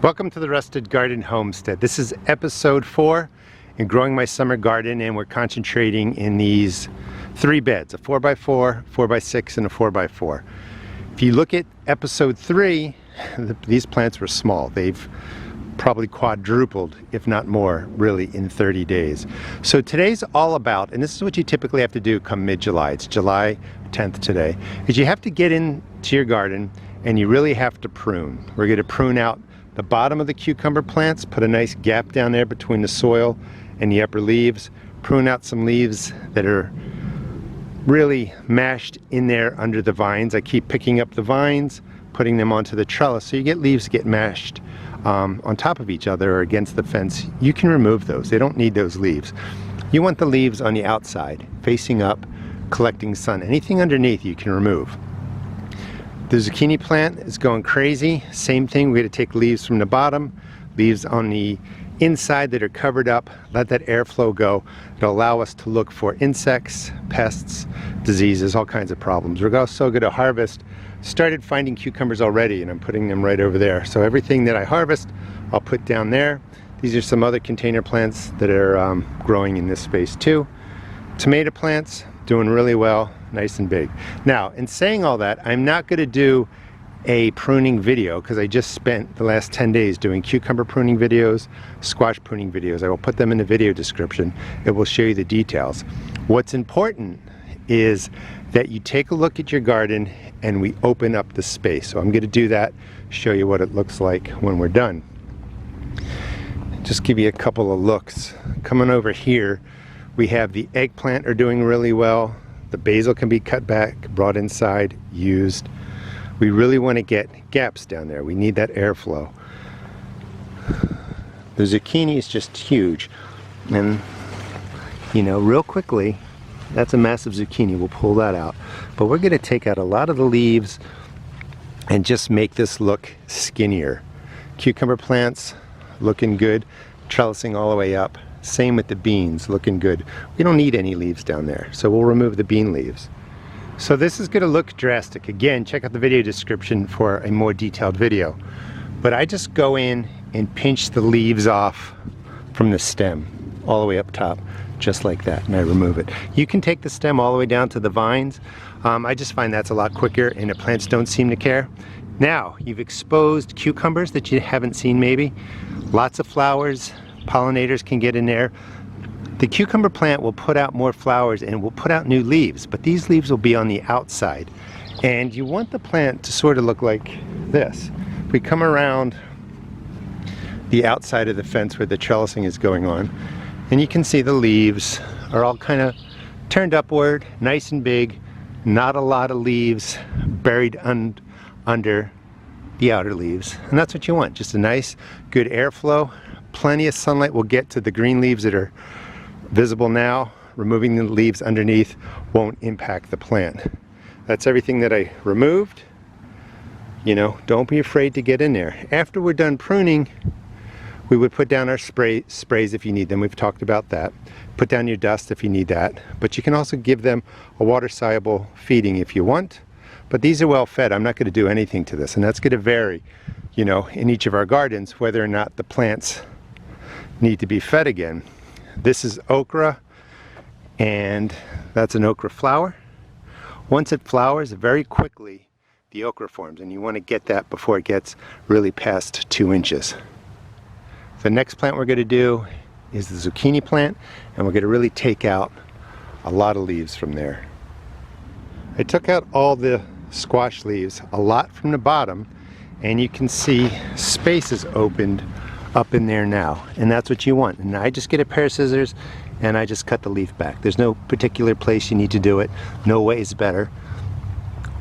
Welcome to the Rusted Garden Homestead. This is episode 4 in growing my summer garden, and we're concentrating in these 3 beds, a 4x4, 4x6, and a 4x4. If you look at episode 3, these plants were small. They've probably quadrupled, if not more, really in 30 days. So today's all about, and this is what you typically have to do come mid-July, it's July 10th today, is you have to get into your garden and you really have to prune. We're going to prune out the bottom of the cucumber plants, put a nice gap down there between the soil and the upper leaves, prune out some leaves that are really mashed in there under the vines. I keep picking up the vines, putting them onto the trellis, so you get leaves get mashed on top of each other or against the fence. You can remove those. They don't need those leaves. You want the leaves on the outside, facing up, collecting sun. Anything underneath you can remove. The zucchini plant is going crazy. Same thing, we're going to take leaves from the bottom, leaves on the inside that are covered up, let that airflow go. It'll allow us to look for insects, pests, diseases, all kinds of problems. We're also going to harvest. Started finding cucumbers already, and I'm putting them right over there. So everything that I harvest, I'll put down there. These are some other container plants that are growing in this space too. Tomato plants, doing really well, nice and big. Now, in saying all that, I'm not going to do a pruning video because I just spent the last 10 days doing cucumber pruning videos, squash pruning videos. I will put them in the video description. It will show you the details. What's important is that you take a look at your garden and we open up the space. So I'm going to do that, show you what it looks like when we're done. Just give you a couple of looks. Coming over here, we have the eggplant are doing really well. The basil can be cut back, brought inside, used. We really want to get gaps down there. We need that airflow. The zucchini is just huge. And, you know, real quickly, that's a massive zucchini. We'll pull that out. But we're going to take out a lot of the leaves and just make this look skinnier. Cucumber plants looking good, trellising all the way up. Same with the beans, looking good. We don't need any leaves down there, so we'll remove the bean leaves. So this is going to look drastic. Again, check out the video description for a more detailed video. But I just go in and pinch the leaves off from the stem all the way up top, just like that, and I remove it. You can take the stem all the way down to the vines. I just find that's a lot quicker, and the plants don't seem to care. Now, you've exposed cucumbers that you haven't seen maybe. Lots of flowers. Pollinators can get in there. The cucumber plant will put out more flowers and will put out new leaves, but these leaves will be on the outside. And you want the plant to sort of look like this. If we come around the outside of the fence where the trellising is going on, and you can see the leaves are all kind of turned upward, nice and big, not a lot of leaves buried under the outer leaves. And that's what you want, just a nice, good airflow. Plenty of sunlight will get to the green leaves that are visible now. Removing the leaves underneath won't impact the plant. That's everything that I removed. You know, don't be afraid to get in there. After we're done pruning, we would put down our sprays if you need them. We've talked about that. Put down your dust if you need that. But you can also give them a water-soluble feeding if you want. But these are well fed. I'm not going to do anything to this, and that's going to vary, you know, in each of our gardens, whether or not the plants need to be fed again. This is okra, and that's an okra flower. Once it flowers, very quickly the okra forms, and you want to get that before it gets really past 2 inches. The next plant we're going to do is the zucchini plant, and we're going to really take out a lot of leaves from there. I took out all the squash leaves, a lot from the bottom, and you can see spaces opened up in there now, and that's what you want. And I just get a pair of scissors and I just cut the leaf back. There's no particular place you need to do it. No way is better.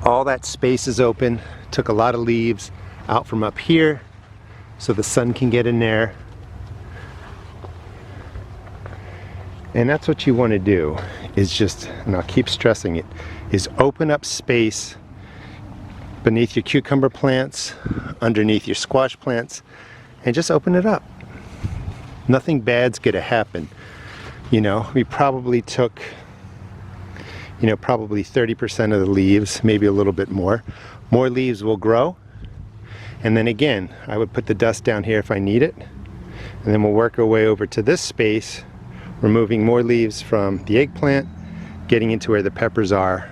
All that space is open. Took a lot of leaves out from up here so the sun can get in there. And that's what you want to do, is just, and I'll keep stressing it, is open up space beneath your cucumber plants, underneath your squash plants, and just open it up. Nothing bad's gonna happen. You know, we probably took, you know, probably 30% of the leaves, maybe a little bit more. More leaves will grow, And then again, I would put the dust down here if I need it. And then we'll work our way over to this space, removing more leaves from the eggplant, getting into where the peppers are,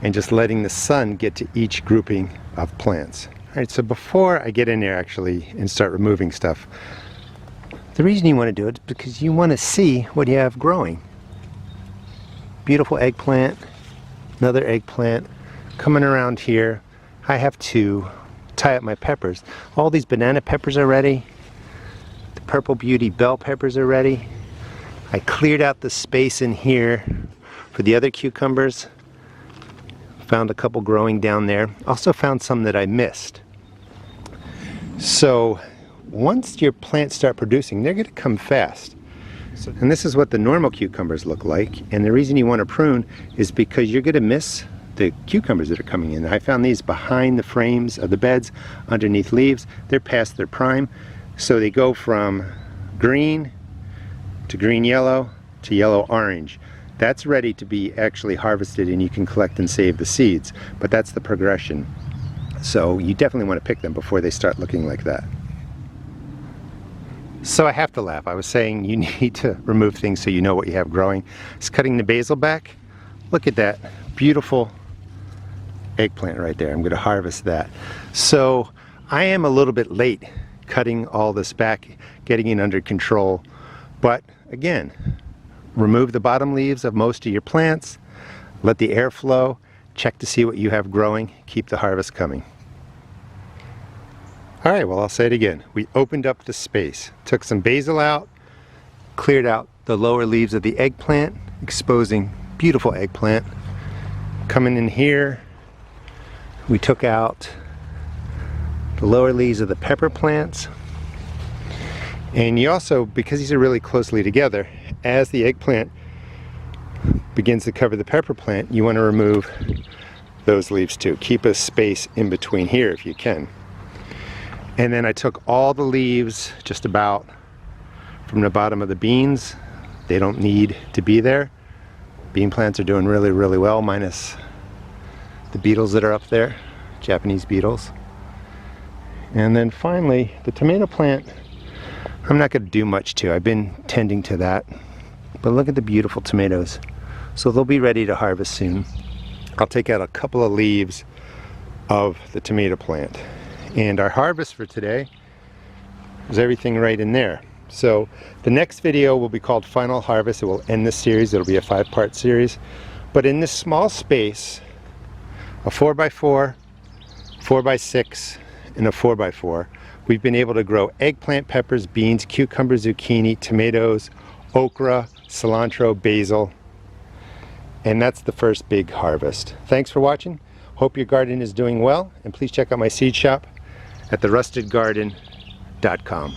and just letting the sun get to each grouping of plants. All right, so before I get in there actually and start removing stuff, the reason you want to do it is because you want to see what you have growing. Beautiful eggplant, another eggplant, coming around here. I have to tie up my peppers. All these banana peppers are ready. The Purple Beauty bell peppers are ready. I cleared out the space in here for the other cucumbers. Found a couple growing down there. Also found some that I missed. So once your plants start producing, they're going to come fast. And this is what the normal cucumbers look like. And the reason you want to prune is because you're going to miss the cucumbers that are coming in. I found these behind the frames of the beds, underneath leaves. They're past their prime. So they go from green to green yellow to yellow orange. That's ready to be actually harvested, and you can collect and save the seeds. But that's the progression. So you definitely want to pick them before they start looking like that. So I have to laugh. I was saying you need to remove things so you know what you have growing. Just cutting the basil back. Look at that beautiful eggplant right there. I'm going to harvest that. So I am a little bit late cutting all this back, getting it under control. But again, remove the bottom leaves of most of your plants, let the air flow, check to see what you have growing, keep the harvest coming. All right, well, I'll say it again. We opened up the space, took some basil out, cleared out the lower leaves of the eggplant, exposing beautiful eggplant. Coming in here, we took out the lower leaves of the pepper plants. And you also, because these are really closely together, as the eggplant begins to cover the pepper plant, you want to remove those leaves too. Keep a space in between here if you can. And then I took all the leaves just about from the bottom of the beans. They don't need to be there. Bean plants are doing really, really well, minus the beetles that are up there, Japanese beetles. And then finally, the tomato plant, I'm not going to do much to. I've been tending to that. But look at the beautiful tomatoes. So they'll be ready to harvest soon. I'll take out a couple of leaves of the tomato plant. And our harvest for today is everything right in there. So the next video will be called Final Harvest. It will end this series. It'll be a 5-part series. But in this small space, a 4x4, 4x6, and a 4x4, we've been able to grow eggplant, peppers, beans, cucumbers, zucchini, tomatoes, okra, cilantro, basil. And that's the first big harvest. Thanks for watching. Hope your garden is doing well. And please check out my seed shop at therustedgarden.com.